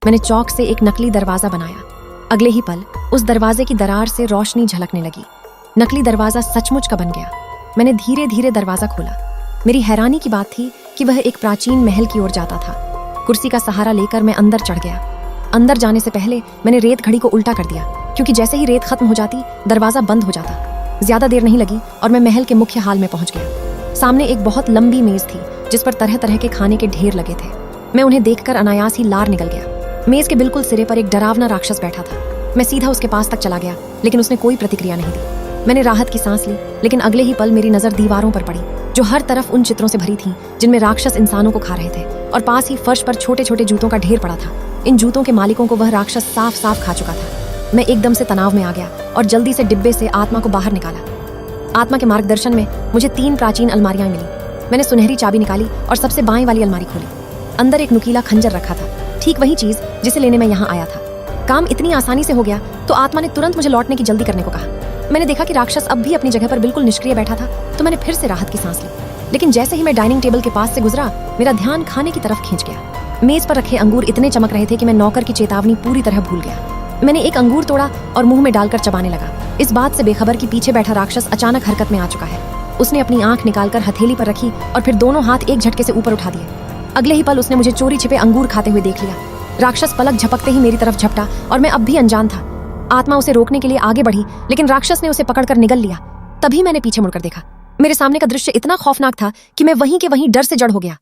मैंने चौक से एक नकली दरवाजा बनाया। अगले ही पल उस दरवाजे की दरार से रोशनी झलकने लगी। नकली दरवाजा सचमुच का बन गया। मैंने धीरे धीरे दरवाजा खोला। मेरी हैरानी की बात थी कि वह एक प्राचीन महल की ओर जाता था। कुर्सी का सहारा लेकर मैं अंदर चढ़ गया। अंदर जाने से पहले मैंने रेत घड़ी को उल्टा कर दिया, क्योंकि जैसे ही रेत खत्म हो जाती दरवाजा बंद हो जाता। ज्यादा देर नहीं लगी और मैं महल के मुख्य हाल में पहुंच गया। सामने एक बहुत लंबी मेज थी जिस पर तरह तरह के खाने के ढेर लगे थे। मैं उन्हें देखकर अनायास ही लार निकल गया। मेज के बिल्कुल सिरे पर एक डरावना राक्षस बैठा था। मैं सीधा उसके पास तक चला गया, लेकिन उसने कोई प्रतिक्रिया नहीं दी। मैंने राहत की सांस ली, लेकिन अगले ही पल मेरी नजर दीवारों पर पड़ी, जो हर तरफ उन चित्रों से भरी थीं जिनमें राक्षस इंसानों को खा रहे थे, और पास ही फर्श पर छोटे छोटे जूतों का ढेर पड़ा था। इन जूतों के मालिकों को वह राक्षस साफ साफ खा चुका था। मैं एकदम से तनाव में आ गया और जल्दी से डिब्बे से आत्मा को बाहर निकाला। आत्मा के मार्गदर्शन में मुझे 3 प्राचीन अलमारियां मिली। मैंने सुनहरी चाबी निकाली और सबसे बाएं वाली अलमारी खोली। अंदर एक नुकीला खंजर रखा था, ठीक वही चीज जिसे लेने मैं यहाँ आया था। काम इतनी आसानी से हो गया तो आत्मा ने तुरंत मुझे लौटने की जल्दी करने को कहा। मैंने देखा कि राक्षस अब भी अपनी जगह पर बिल्कुल निष्क्रिय बैठा था, तो मैंने फिर से राहत की सांस ली। लेकिन जैसे ही मैं डाइनिंग टेबल के पास से गुजरा, मेरा ध्यान खाने की तरफ खींच गया। मेज पर रखे अंगूर इतने चमक रहे थे कि मैं नौकर की चेतावनी पूरी तरह भूल गया। मैंने एक अंगूर तोड़ा और मुंह में डालकर चबाने लगा, इस बात से बेखबर कि पीछे बैठा राक्षस अचानक हरकत में आ चुका है। उसने अपनी आंख निकालकर हथेली पर रखी और फिर दोनों हाथ एक झटके से ऊपर उठा दिए। अगले ही पल उसने मुझे चोरी छिपे अंगूर खाते हुए देख लिया। राक्षस पलक झपकते ही मेरी तरफ झपटा और मैं अब भी अनजान था। आत्मा उसे रोकने के लिए आगे बढ़ी, लेकिन राक्षस ने उसे पकड़कर निगल लिया। तभी मैंने पीछे मुड़कर देखा। मेरे सामने का दृश्य इतना खौफनाक था कि मैं वहीं के वहीं डर से जड़ हो गया।